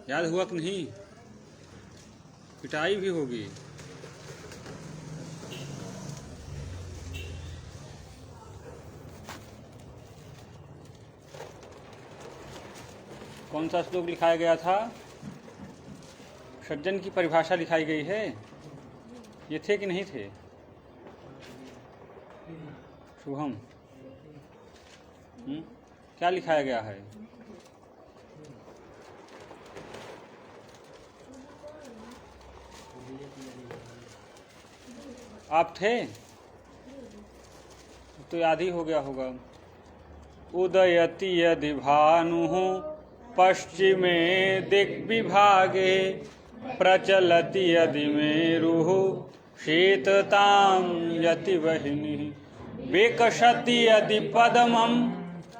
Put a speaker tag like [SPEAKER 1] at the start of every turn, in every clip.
[SPEAKER 1] याद हुआ कि नहीं? पिटाई भी होगी। कौन सा श्लोक लिखाया गया था? सज्जन की परिभाषा लिखाई गई है। ये थे कि नहीं थे? शुभम, क्या लिखाया गया है? आप थे तो याद ही हो गया होगा। उदयति यदि भानुः पश्चिमे दिग्विभागे प्रचलति यदि मेरुः शीततां यतिवहिनिः विकसति यदि पद्मं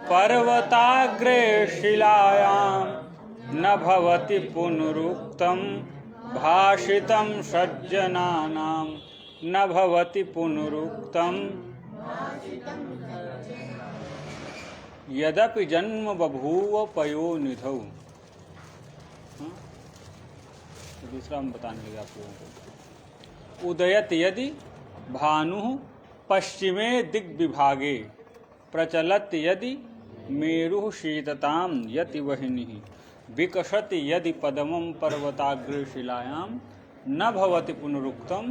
[SPEAKER 1] पर्वताग्रे शिलायां न भवति पुनरुक्तं भाषितं सज्जनानां न भवति पुनरुक्तं यद्यपि जन्म बभूव पयोनिधौ। तो दूसरा हम बताने लगे आप लोगों को। उदयत यदि भानुः पश्चिमे दिग्विभागे प्रचलत यदि मेरुः शीततां यति वहिनिः विकसति यदि पद्मं पर्वताग्रे शिलायां न भवति पुनरुक्तम्।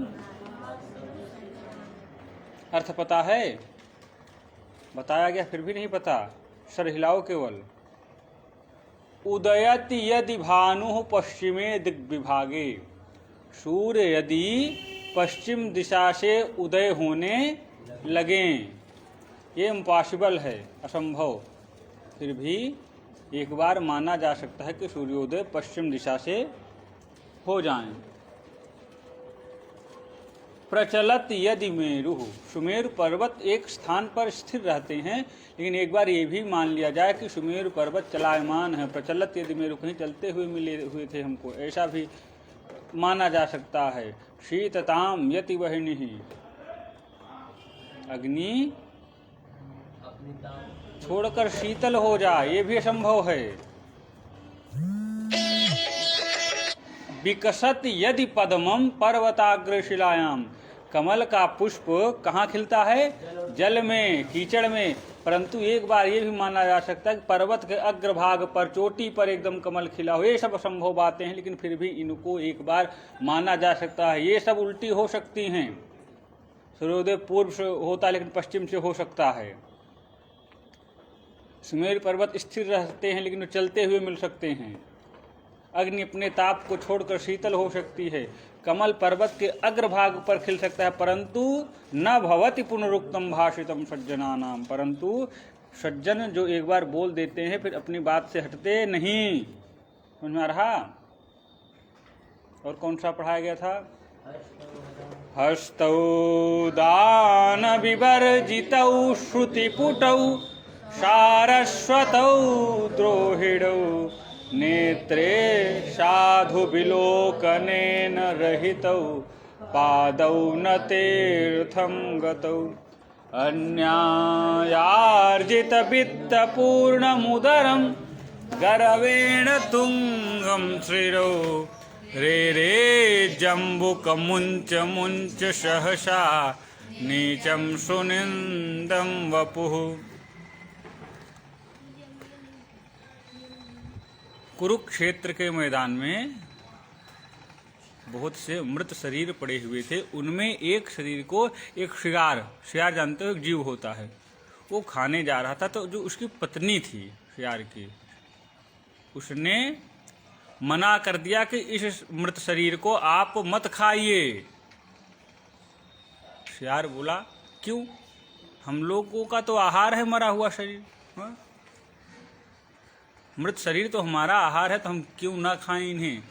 [SPEAKER 1] अर्थ पता है? बताया गया फिर भी नहीं पता? सर हिलाओ केवल। उदयति यदि भानुः पश्चिमे दिग्विभागे, सूर्य यदि पश्चिम दिशा से उदय होने लगें, ये इम्पॉसिबल है, असंभव। फिर भी एक बार माना जा सकता है कि सूर्योदय पश्चिम दिशा से हो जाएं। प्रचलत यदि मेरुः, सुमेरु पर्वत एक स्थान पर स्थिर रहते हैं, लेकिन एक बार ये भी मान लिया जाए कि सुमेरु पर्वत चलायमान है। प्रचलत यदि मेरु, कहीं चलते हुए मिले हुए थे हमको, ऐसा भी माना जा सकता है। शीतताम यति वहिनिः, अग्नि छोड़कर शीतल हो जाए, ये भी असंभव है। विकसत यदि पद्मम पर्वताग्र शिलायाम, कमल का पुष्प कहाँ खिलता है? जल में, कीचड़ में। परंतु एक बार ये भी माना जा सकता है कि पर्वत के अग्रभाग पर, चोटी पर एकदम कमल खिला हो। ये सब असंभव बातें हैं, लेकिन फिर भी इनको एक बार माना जा सकता है। ये सब उल्टी हो सकती हैं। सूर्योदय पूर्व से होता है लेकिन पश्चिम से हो सकता है। सुमेरु पर्वत स्थिर रहते हैं लेकिन चलते हुए मिल सकते हैं। अग्नि अपने ताप को छोड़कर शीतल हो सकती है। कमल पर्वत के अग्रभाग पर खिल सकता है, परंतु न भवति पुनरुक्तम भाषितम सज्जनानाम, परंतु सज्जन जो एक बार बोल देते हैं फिर अपनी बात से हटते नहीं। समझ में आ रहा? और कौन सा पढ़ाया गया था? हस्तौ दान विवर्जितौ श्रुतिपुटौ सारस्वतौ द्रोहिणौ नेत्रे साधु विलोकनेन रहितौ पादौ न तीर्थं गतौ अन्यायार्जित वित्तपूर्णमुदरं गर्वेण तुंगं श्रीरौ रे रे जम्बुक मुंच मुंच सहसा नीचम सुनिंदम वपुः। कुरुक्षेत्र के मैदान में बहुत से मृत शरीर पड़े हुए थे। उनमें एक शरीर को एक शियार जानते हो, एक जीव होता है, वो खाने जा रहा था। तो जो उसकी पत्नी थी शियार की, उसने मना कर दिया कि इस मृत शरीर को आप मत खाइए। शियार बोला, क्यों? हम लोगों का तो आहार है मरा हुआ शरीर, मृत शरीर तो हमारा आहार है, तो हम क्यों ना खाएं इन्हें?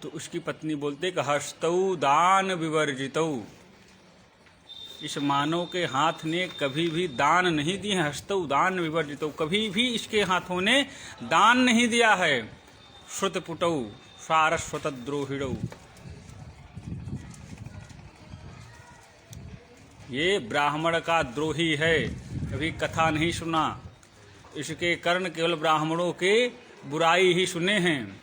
[SPEAKER 1] तो उसकी पत्नी बोलते कि हस्तौ दान विवर्जितौ, इस मानव के हाथ ने कभी भी दान नहीं दिए। हस्तौ दान विवर्जितौ, कभी भी इसके हाथों ने दान नहीं दिया है। श्रुतपुटौ सारस्वत द्रोहिणौ, ये ब्राह्मण का द्रोही है, कभी कथा नहीं सुना। इसके कर्ण केवल ब्राह्मणों के बुराई ही सुने हैं।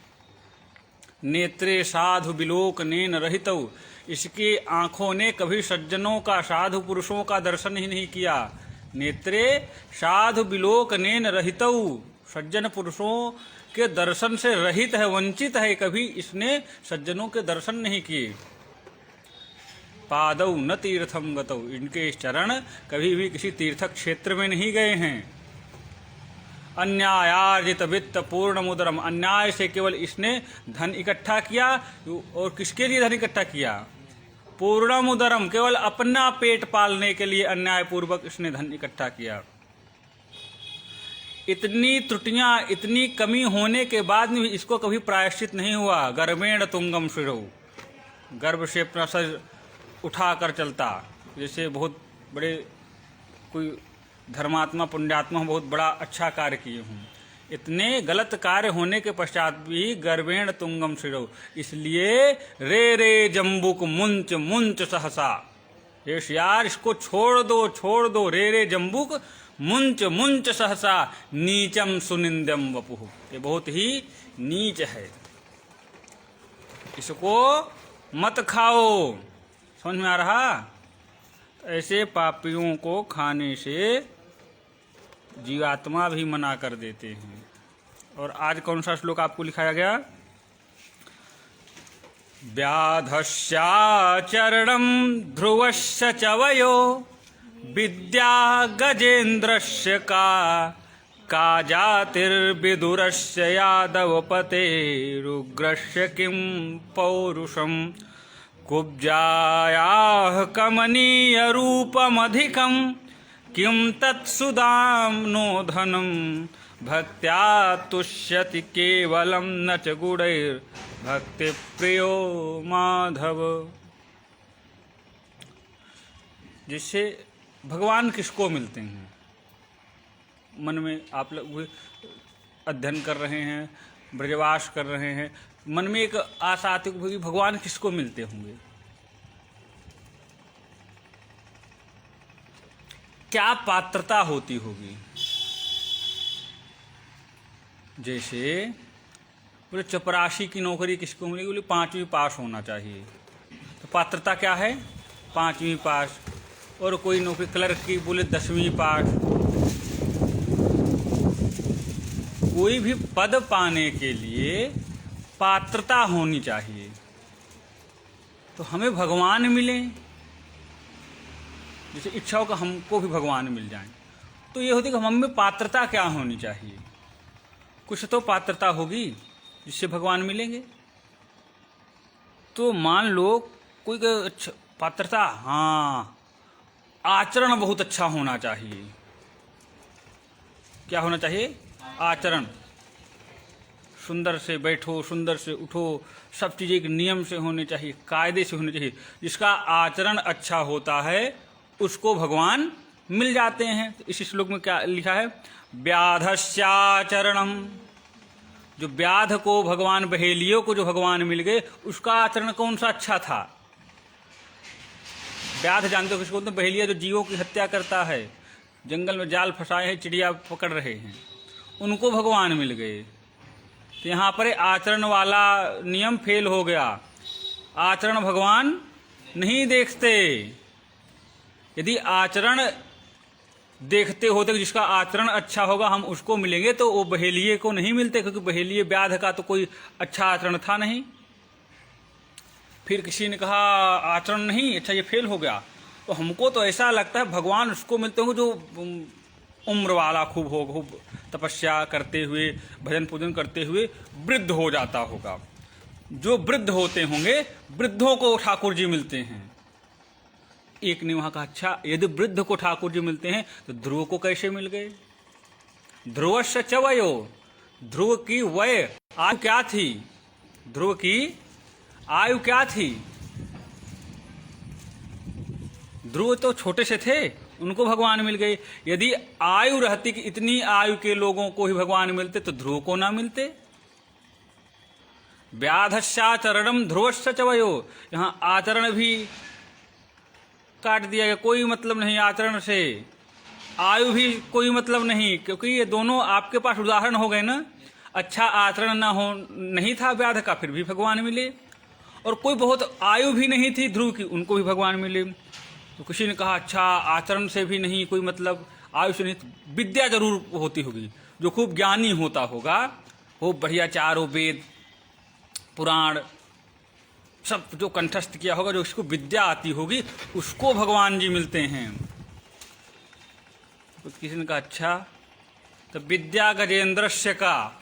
[SPEAKER 1] नेत्रे साधु बिलोकनेन रहितौ, इसके आंखों ने कभी सज्जनों का, साधु पुरुषों का दर्शन ही नहीं किया। नेत्रे साधु बिलोकनेन रहितौ, सज्जन पुरुषों के दर्शन से रहित है, वंचित है, कभी इसने सज्जनों के दर्शन नहीं किए। पादौ न तीर्थम गतौ, इनके चरण कभी भी किसी तीर्थ क्षेत्र में नहीं गए हैं। अन्यायार्जित वित्त पूर्ण मुद्रम, अन्याय से केवल इसने धन इकट्ठा किया, और किसके लिए धन इकट्ठा किया? पूर्ण मुद्रम, केवल अपना पेट पालने के लिए अन्याय पूर्वक इसने धन इकट्ठा किया। इतनी त्रुटियां, इतनी कमी होने के बाद भी इसको कभी प्रायश्चित नहीं हुआ। गर्भेण तुंगम शिरो, गर्भ से अपना सर उठाकर चलता, जैसे बहुत बड़े कोई धर्मात्मा पुण्यात्मा बहुत बड़ा अच्छा कार्य किए हूँ। इतने गलत कार्य होने के पश्चात भी गर्भेण तुंगम शिरो, इसलिए रे रे जम्बुक मुंच मुंच सहसा, यार इसको छोड़ दो, रे रे जम्बुक मुंच मुंच सहसा, नीचम सुनिंदम वपुः, ये बहुत ही नीच है, इसको मत खाओ। समझ में आ रहा? ऐसे पापियों को खाने से जीवात्मा भी मना कर देते हैं। और आज कौन सा श्लोक आपको लिखाया गया? व्याधस्याचरणं ध्रुवस्य च वयो, विद्या गजेन्द्रस्य का जातिर्विदुरस्य यादवपतेरुग्रस्य किं पौरुषम्, कुब्जायाः कमनीयरूपमधिकं, किं तत्सुदाम्नो धनं, भक्त्या तुष्यति केवलं न च गुणैर्भक्ति प्रियो माधव। जिससे भगवान किसको मिलते हैं? मन में आप लोग अध्ययन कर रहे हैं, ब्रजवास कर रहे हैं, मन में एक आशा आती है कि भगवान किसको मिलते होंगे, क्या पात्रता होती होगी। जैसे बोले चपरासी की नौकरी किसको मिलेगी? बोले 5वीं पास होना चाहिए। तो पात्रता क्या है? 5वीं पास। और कोई नौकरी क्लर्क की, बोले 10वीं पास। कोई भी पद पाने के लिए पात्रता होनी चाहिए। तो हमें भगवान मिले, जैसे इच्छा हो कि हमको भी भगवान मिल जाए, तो ये होती कि हम में पात्रता क्या होनी चाहिए? कुछ तो पात्रता होगी जिससे भगवान मिलेंगे। तो मान लो कोई अच्छा पात्रता, हाँ, आचरण बहुत अच्छा होना चाहिए। क्या होना चाहिए? आचरण। सुंदर से बैठो, सुंदर से उठो, सब चीज़ें एक नियम से होनी चाहिए, कायदे से होनी चाहिए। जिसका आचरण अच्छा होता है उसको भगवान मिल जाते हैं। तो इसी श्लोक में क्या लिखा है? व्याधस्याचरणम, जो व्याध को भगवान, बहेलियों को जो भगवान मिल गए, उसका आचरण कौन सा अच्छा था? व्याध जानते हो किसको? तो बहेलिया जो जीवों की हत्या करता है, जंगल में जाल फंसाए हैं, चिड़िया पकड़ रहे हैं, उनको भगवान मिल गए। तो यहाँ पर आचरण वाला नियम फेल हो गया। आचरण भगवान नहीं देखते। यदि आचरण देखते होते कि जिसका आचरण अच्छा होगा हम उसको मिलेंगे, तो वो बहेलिये को नहीं मिलते, क्योंकि बहेलिये व्याध का तो कोई अच्छा आचरण था नहीं। फिर किसी ने कहा आचरण नहीं अच्छा, ये फेल हो गया। तो हमको तो ऐसा लगता है भगवान उसको मिलते होंगे जो उम्र वाला खूब हो, खूब तपस्या करते हुए, भजन पूजन करते हुए वृद्ध हो जाता होगा। जो वृद्ध होते होंगे, वृद्धों को ठाकुर जी मिलते हैं। एक ने वहां कहा, अच्छा यदि वृद्ध को ठाकुर जी मिलते हैं तो ध्रुव को कैसे मिल गए? ध्रुवस्य च वयो, ध्रुव की वय आयु क्या थी? ध्रुव की आयु क्या थी? ध्रुव तो छोटे से थे, उनको भगवान मिल गए। यदि आयु रहती कि इतनी आयु के लोगों को ही भगवान मिलते तो ध्रुव को ना मिलते। व्याधस्याचरणम ध्रुवस्य च वयो, यहाँ आचरण भी काट दिया गया, कोई मतलब नहीं आचरण से। आयु भी कोई मतलब नहीं, क्योंकि ये दोनों आपके पास उदाहरण हो गए ना। अच्छा आचरण नहीं था व्याध का, फिर भी भगवान मिले, और कोई बहुत आयु भी नहीं थी ध्रुव की, उनको भी भगवान मिले। तो किसी ने कहा अच्छा आचरण से भी नहीं कोई मतलब, आयु से नहीं, विद्या जरूर होती होगी, जो खूब ज्ञानी होता होगा, वो बढ़िया चारों वेद पुराण सब जो कंठस्थ किया होगा, जो उसको विद्या आती होगी, उसको भगवान जी मिलते हैं। तो किसी ने कहा अच्छा, तो विद्या गजेंद्रस्य का,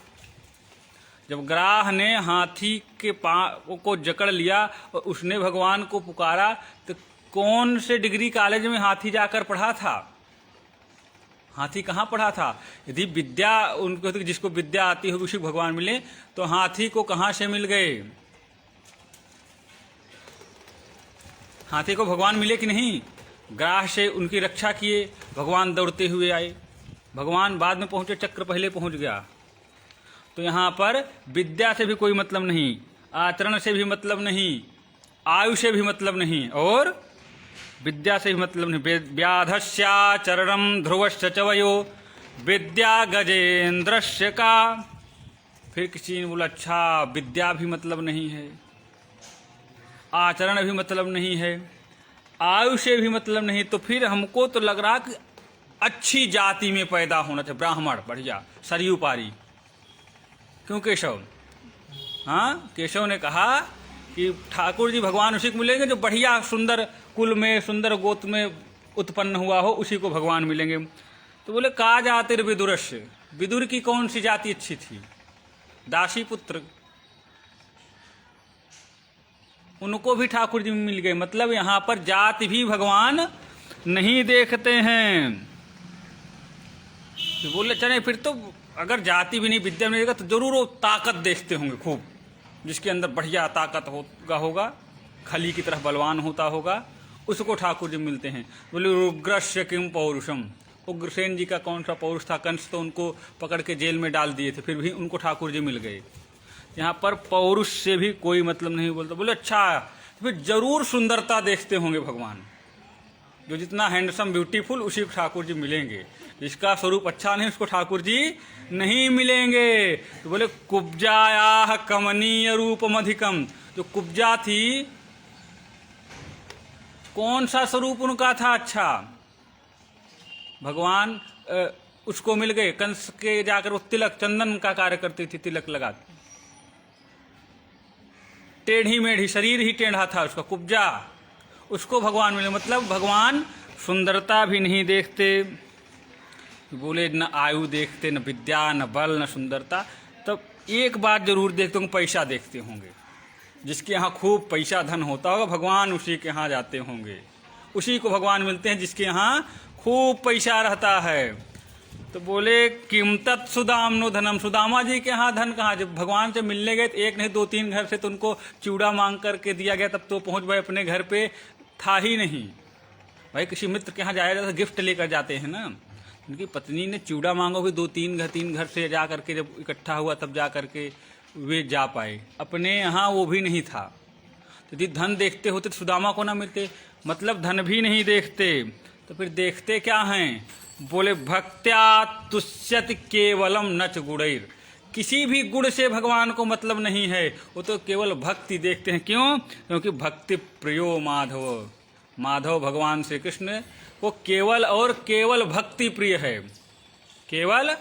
[SPEAKER 1] जब ग्राह ने हाथी के पाँव को जकड़ लिया और उसने भगवान को पुकारा, तो कौन से डिग्री कॉलेज में हाथी जाकर पढ़ा था? हाथी कहाँ पढ़ा था? यदि विद्या उनको, जिसको विद्या आती होगी उसी को भगवान मिले, तो हाथी को कहाँ से मिल गए? हाथी को भगवान मिले कि नहीं? ग्राह से उनकी रक्षा किए, भगवान दौड़ते हुए आए, भगवान बाद में पहुंचे, चक्र पहले पहुंच गया। तो यहाँ पर विद्या से भी कोई मतलब नहीं, आचरण से भी मतलब नहीं, आयु से भी मतलब नहीं, और विद्या से भी मतलब नहीं। व्याधस्याचरणम ध्रुवश्च चवयो विद्या गजेंद्रस्य का। फिर किसी ने बोला अच्छा विद्या भी मतलब नहीं है, आचरण भी मतलब नहीं है, आयु से भी मतलब नहीं, तो फिर हमको तो लग रहा कि अच्छी जाति में पैदा होना चाहिए, ब्राह्मण बढ़िया सरयू पारी। क्यों केशव? हाँ, केशव ने कहा कि ठाकुर जी भगवान उसी को मिलेंगे जो बढ़िया सुंदर कुल में, सुंदर गोत्र में उत्पन्न हुआ हो, उसी को भगवान मिलेंगे। तो बोले का जातिर विदुरस्य, विदुर की कौन सी जाति अच्छी थी? दासी पुत्र, उनको भी ठाकुर जी मिल गए। मतलब यहाँ पर जाति भी भगवान नहीं देखते हैं। तो बोले चले फिर तो अगर जाति भी नहीं, विद्या भी नहीं, तो जरूर वो ताकत देखते होंगे खूब, जिसके अंदर बढ़िया ताकत होगा, खली की तरह बलवान होता होगा, उसको ठाकुर जी मिलते हैं। बोले उग्रस्य किम पौरुषम, उग्रसेन जी का कौन सा पौरुष था? कंस तो उनको पकड़ के जेल में डाल दिए थे, फिर भी उनको ठाकुर जी मिल गए। यहाँ पर पौरुष से भी कोई मतलब नहीं बोलता। बोले अच्छा, फिर जरूर सुंदरता देखते होंगे भगवान, जो जितना हैंडसम ब्यूटीफुल उसी को ठाकुर जी मिलेंगे, जिसका स्वरूप अच्छा नहीं उसको ठाकुर जी नहीं मिलेंगे। तो बोले कुब्जाया कमनीय रूपम अधिकम, जो कुब्जा थी कौन सा स्वरूप उनका था? अच्छा, भगवान उसको मिल गए। कंस के जाकर वो तिलक, चंदन का कार्य करती थी, तिलक लगाती, टेढ़ी मेढ़ी, शरीर ही टेढ़ा था उसका, कुब्जा, उसको भगवान मिले। मतलब भगवान सुंदरता भी नहीं देखते, बोले न आयु देखते, न विद्या, न बल, न सुंदरता। तब एक बात जरूर देखते होंगे, पैसा देखते होंगे। जिसके यहाँ खूब पैसा धन होता होगा, भगवान उसी के यहाँ जाते होंगे, उसी को भगवान मिलते हैं जिसके यहाँ खूब पैसा रहता है। तो बोले किम तत् सुदामनो धनम, सुदामा जी के यहाँ धन कहाँ? जब भगवान से मिलने गए तो एक नहीं 2-3 घर से तो उनको चूड़ा मांग करके दिया गया, तब तो पहुंच गए अपने घर पे, था ही नहीं। भाई किसी मित्र के यहाँ जाया जाता, गिफ्ट लेकर जाते हैं ना, उनकी पत्नी ने चूड़ा मांगो भी 2-3 घर से जा करके, जब इकट्ठा हुआ तब जा करके वे जा पाए। अपने यहाँ वो भी नहीं था। तो यदि धन देखते होते तो सुदामा को ना मिलते। मतलब धन भी नहीं देखते, तो फिर देखते क्या हैं? बोले भक्त्या तुष्यति केवलम नच गुणैर, किसी भी गुण से भगवान को मतलब नहीं है, वो तो केवल भक्ति देखते हैं। क्यों? क्योंकि भक्ति प्रियो माधव, माधव भगवान श्री कृष्ण वो केवल और केवल भक्ति प्रिय है, केवल